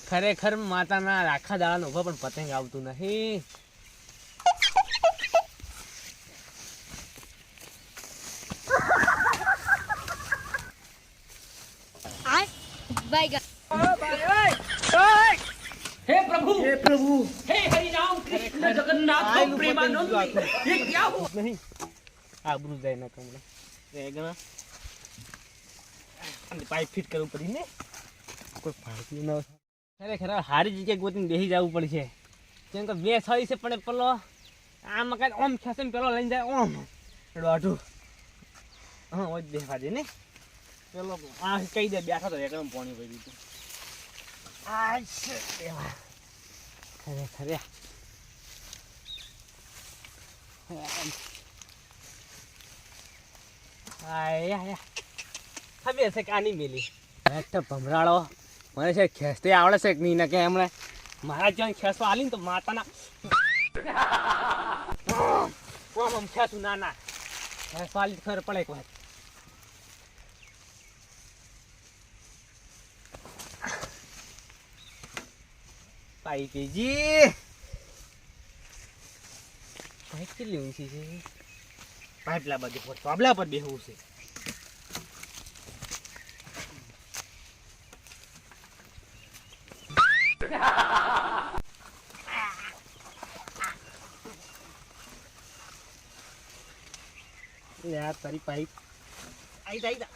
ખરેખર માતાના આખા દાડાનો ઉભા પણ પતંગ આવતું નહીં. हे प्रभु हे हरि राम कृष्ण जगन्नाथ प्रेमानंद ये क्या हुआ नहीं आबरू જાય ના કમળા રેગણા અને પાઇપ ફિટ કરવું પડી ને કોઈ ફાળતું ન ખરેખર હારી જગ્યાએ ગોતીને બેસી જવું પડશે કેમ કે બે છડી છે પણ પેલો આ મકાન ઓમ ખેસે પેલો લઈને જાય ઓમ દોઢું હા ઓજ દેખા દે ને પેલો આ કહી દે બેઠો તો એકદમ પાણી પડી દીધું આ છે દેવા ખરેખર ખબર છે કે આની મેલી તો ભમરાળો મને છે ખેંચતે આવડે છે કે નહીં ને કે એમણે મારા જ્યાં ખેંચવા આલી ને તો માતાના આમ ખેંચું ના ના ખેંચવા આલી ખબર પડે એક વાત પાઈપેજી પાઇપ કેટલી ઊંચી છે પાઇપલા બધું પાબલા પર બેહવું છે યાર તારી પાઇપ આઈ જા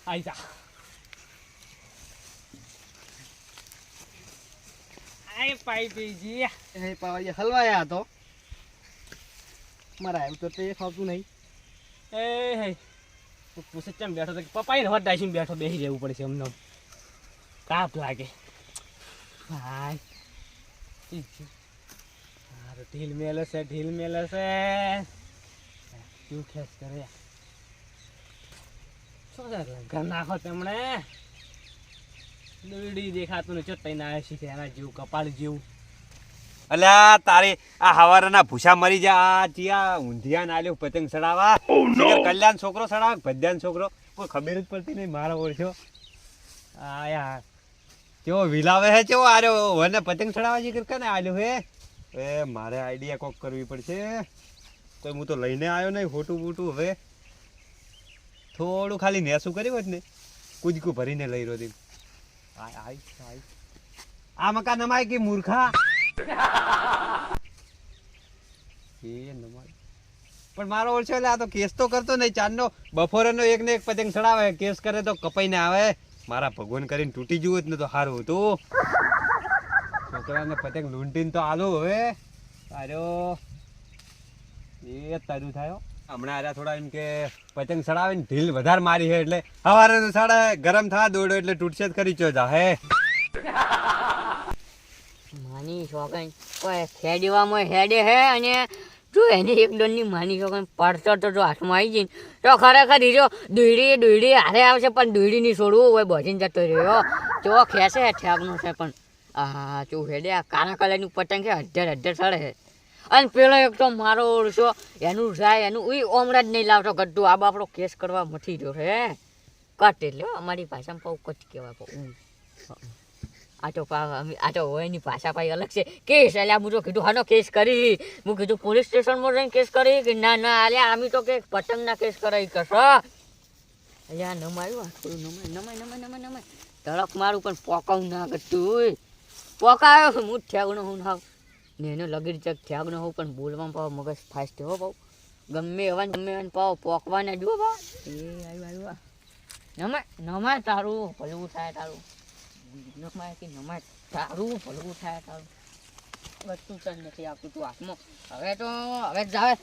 આઈ જા આઈ પાઇપેજી હે પાવા હલવાયા તો મારા આવ્યું તો તે ખાવતું નહીં એ હે પૂછે કેમ બેઠો તો પપ્પાએ ને વડાઈસીને બેઠો બેસી રહેવું પડશે અમને કાપ લાગે ભાઈ સારું ઢીલ મેલે છે શું ખેસ કરે શું ઘર નાખો તેમણે દોડી દેખાતું ને ચોટાઈ ના આવે છે એના જેવું કપાળ જેવું અલ્યા તારે આ હવારના ભૂસા મરી જા આ ચિયા ઊંધિયા નાલ્યો પતંગ ચડાવવા કલ્યાણ છોકરો ચડાવે ભદ્યાન છોકરો કોઈ ખબર જ પડતી નહીં મારો ઓળખ્યો આ યાર કેવો વિલાવે હે કેવો આર્યો વને પતંગ ચડાવવા જે કરકે ને આલ્યો હે એ મારે આઈડિયા કોક કરવી પડશે કોઈ હું તો લઈને આવ્યો નહીં ફોટું બૂટું હવે થોડું ખાલી નેસું કર્યું હોત ને કૂદકું ભરીને લઈ રહ્યો હતી આ મકાન અમાય કે મૂર્ખા પણ મારો ઓળખ્યો એટલે આ તો કેસ તો કરતો નહીં ચાંદનો બપોરેનો એક ને એક પતંગ ચડાવે કેસ કરે તો કપાઈને આવે મારા ભગવાન કરીને તૂટી જવું જ ને તો સારું હતું છોકરાને પતંગ લૂંટીને તો આલો હવે આર્યો એ તારું થયો હમણાં આર્યા થોડા એમ કે પતંગ ચડાવે ને ઢીલ વધારે મારી છે એટલે સવારે તો સાડા ગરમ થવા દોડો એટલે તૂટશે જ કરી ચો જા હે માની શોખન કોઈ ખેડવામાં હેડે હે અને જો એની એક દોડની માની શોખન પડતો તો જો હાથમાં આવી જઈને તો ખરેખર હીરો દોયડી હારે આવશે પણ દોયડી નહીં છોડવું હોય બચીને જતો રહ્યો જો ખેંચે ઠેકનું છે પણ આ જો હેડે આ કાળા કલરનું પતંગ છે અડધર ચડે છે અને પેલો એક તો મારો ઓળશો એનું જાય એનું ઓમરા જ નહીં લાવતો ગड्ढું આ બાપડો કેસ કરવા મથી રહ્યો છે કટ એટલે અમારી ભાષામાં પાઉં કટ કહેવાય પાઉં આ તો હોય એની ભાષા પાઈ અલગ છે કેસ એટલે હું તો કીધું હાનો કેસ કરી હું કીધું પોલીસ સ્ટેશનમાં જઈને કેસ કરી કે ના અલ્યા આમી તો કે પતંગના કેસ કરાવી કરશો અલ્યા નમાયું આ થોડું નમાય ધડક મારું પણ પોકાવું ના કરતું પોકાયો હું ઠેગનો હું હાવ ને એનો લગીર ચક ઠેગનો હોઉં પણ બોલવામાં પાવ મગજ ફાસ્ટ હો પાવ ગમે એવા પાવ પોકવાને જુઓ પાવ એ આવ્યું નમાય તારું ભલું થાય તારું નમાય કે નમાય તારું ભલું થાય તારું વસ્તુ જ નથી આવતું તું હાથમાં હવે જાવે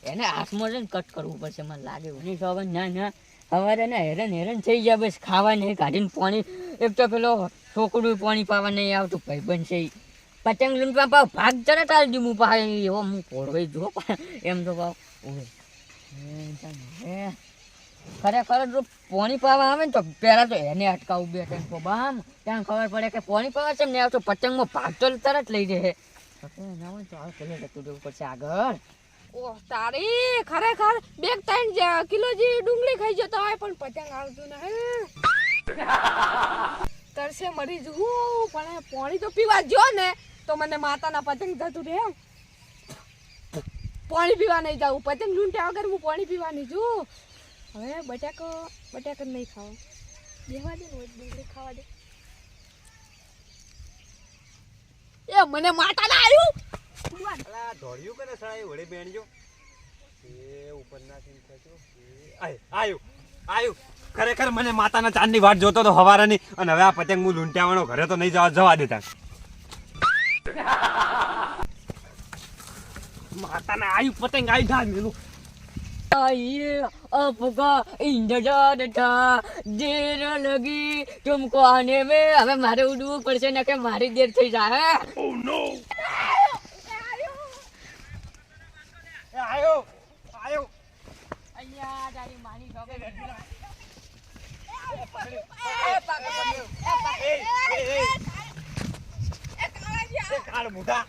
એને હાથમાં જઈને કટ કરવું પડશે મને લાગે નહીં ખબર ના સવારે ને હેરાન થઈ ગયા બસ ખાવા નહીં કાઢીને પાણી એક તો પેલો છોકરું પાણી પાવા નહીં આવતું ભાઈબંધ છે પતંગ લૂંટવા પાવ ભાગ ચડે તાલ દીમું પા એવો હું પોળવાઈ જો એમ તો પાવ ખરેખર જો પાણી પાવા આવે ને તો પહેલાં તો એને અટકાવું બે ટેમ્પો બામ ત્યાં ખબર પડે કે પાણી પાવા છે ને આવતો પતંગમાં ભાગ તો તરત લઈ જાય ચાલ પેલે જતું જવું પડશે આગળ ઓહ તારી ખરેખર 2-3 કિલો જે ડુંગળી ખાઈ જતો હોય પણ પતંગ આવતું નહીં તરસ તરસે મરી જવું પણ પાણી તો પીવા જો ને તો મને માતાના પતંગ જતું રહે એમ. પાણી પીવા નહીં જાવું, પતંગ લૂંટ્યા વગર હું પાણી પીવા નહીં જઉં. હવે બટાકો નહીં ખાવો, બેહવા દે ને ડુંગળી ખાવા દે. એ મને માતાના આવ્યું અલા ધોળિયું કરે સળાઈ વળે બેણજો એ ઉપર નાખીને ખેંચો આયુ ખરેખર મને માતાના ચાંદની વાટ જોતો તો હવારાની અને હવે આ પતંગ હું લૂંટ્યાવાનો ઘરે તો નહીં જવા દેતા માતાના આયુ પતંગ આઈ ધાર મેલું आइए आपका इंतजार था देर लगी तुमको आने में. હવે મારે ઉડવું પડશે ને કે મારી દેર થઈ જાય. આયો અહીંયા તારી માની છોકરી કાળ મોઢા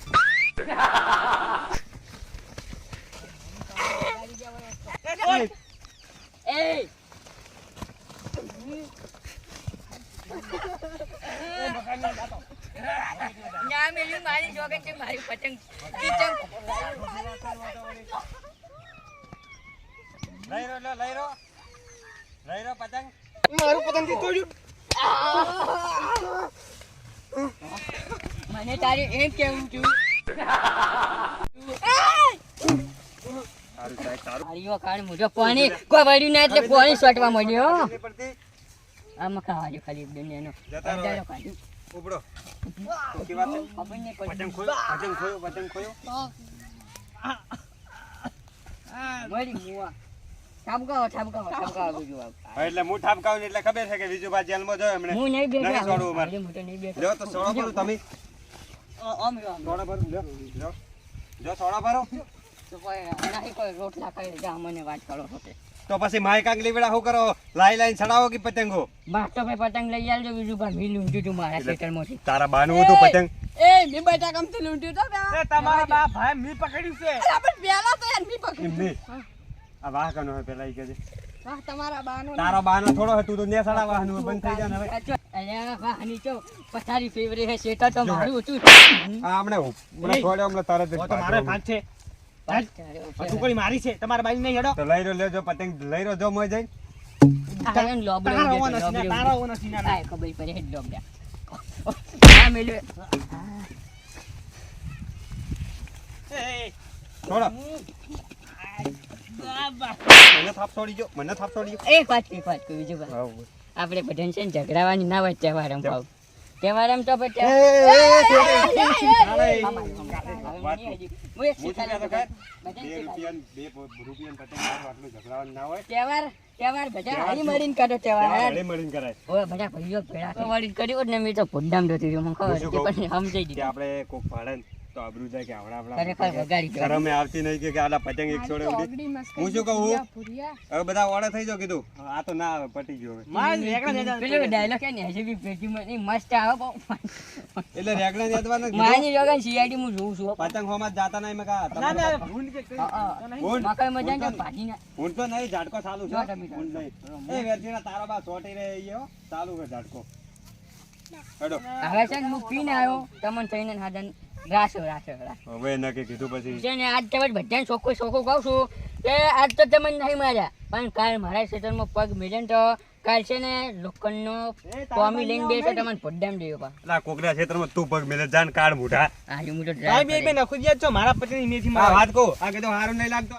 એ ના મેલી મારી છોકરી છે મારી પતંગ લઈ રો પતંગ મારું પતંગ તોડ્યું. મને તારે એમ કેવું છું હરિયો કાળ મુજો પાણી કોઈ વળ્યું ના એટલે પાણી સોટવા મળ્યો. આમાં ખાવા ખાલી દુનિયાનો અંધારો કાઢ્યું. ઉપડો કે વાત છે? ખબર નહીં પડી. પતંગ ખોયો મળી મુવા ઠાબકાવો બીજું આવ. હા, એટલે હું ઠાપકાવું એટલે ખબર છે કે વિજુભા જેલમાં જોયો એમણે હું નહીં બેઠો નહીં છોડવું મારે. હું તો નહીં બેઠો. લ્યો તો સોડા ભરો તમે આમ રહ્યો, આમ. સોડા ભરો લ્યો જો સોડા ભરો તો કોઈ નહીં કોઈ રોટલા ખાઈ જા મને વાત કરો છો તે. તો પછી માય કાંક લીવડા શું કરો લાઈ ચડાવો કે પતંગો બાર તો ભાઈ પતંગ લઈ આવજો બીજું ભાઈ મી લૂંટ્યું તું મારા ખેતરમાંથી. તારા બાનું હતું પતંગ એ મી બટાકામથી લૂંટ્યું તો બે. એ તમારા બા ભાઈ મી પકડ્યું છે. અલા પણ પેલા તો યાર મી પકડ્યું. એમ નહીં આ વાહ કનો હે પેલા ઈ કે છે વાહ તમારા બાનો તારો બાનો થોડો હતું તો ને સડા વાહનું બંધ થઈ જાય ને હવે અલ્યા વાહની તો પથારી ફેવરે હે શેટર તો મારું હતું. આ હમણે છોડ્યો હમણે તરત જ તો મારે પાંચ છે. ટુકડી મારી છે તમારા બાઈ નહીં હેડો. તો લઈ રો લેજો પતંગ લઈ રો જો મોય જઈ તારા લોબડો તારા ઉડ્યો ઓના તો, સીના, લોબડો તારા ઉડ્યો. ઓના સીના ના. આય ખબર પડે હેડ લોબડા. આ મેલ્યો. એ, છોડો બાબા. મને થાપ છોડી જો એક વાત કહું બીજું ભાઈ. આપણે બધાને છે ને ઝઘડાવાની ના હોય તહેવારમ ભાવ. તહેવારમ તો પછી તહેવાર બધા હળી મળીને કરો તહેવાર. ઓય બધા ભાઈઓ ભેળા તો વળી કર્યો જ ને મેં તો ભોડામ જતી રહ્યો મને ખબર હતી પણ સમજાઈ દીધું. આપણે કોક પાડે ને તો આબરૂ જાય કે આવડા ખરેખર વગાડી ગયો. શરમે આવતી નહીં કે આલા પતંગ એક છોડે ઉડી હું શું કહું હવે બધા ઓળે થઈ જાવ કીધું આ તો ના આવે પટી ગયો હવે મારે રેકડા દેતા. પેલો ડાયલોગ છે ને હજી બી પેટીમાં નહીં મસ્ત આવે બહુ. એટલે રેગડા યાદવાના માની જોગન સીઆઈડી હું જોઉં છું. પતંગ હોમાં જાતા નહીં મેં કહા ના ના ભૂંડ કે કઈ. ભૂંડ? મકાઈ મજા ને ભાજી ના હું તો નહીં ઝાટકો ચાલુ છે જો તમે તો. હું નહીં એ વેરજીના તારા બા સોટી રહે ઈ હો ચાલુ છે ઝાટકો હેડો હવે છે ને હું પીને આવ્યો તમને થઈને હાજન રાસો હવે ન કે કીધું પછી છે ને આજ તમે બધાને ચોખ્ખું કહું છું કે આજ તો તમે નહીં માર્યા પણ કાલ મારા ક્ષેત્રમાં પગ મેળે તો કાલ છે ને લોખંડનો ટોમી લઈને બેસો તમને ભડ્ડામ દેવો પા. એટલે કોકરા ક્ષેત્રમાં તું પગ મેલે જાન કાઢ મૂઠા આજે હું તો ભાઈ બે નખું જ છો મારા પતિની મેથી આ મારા. વાત કહું આ કીધું હારું નહીં લાગતો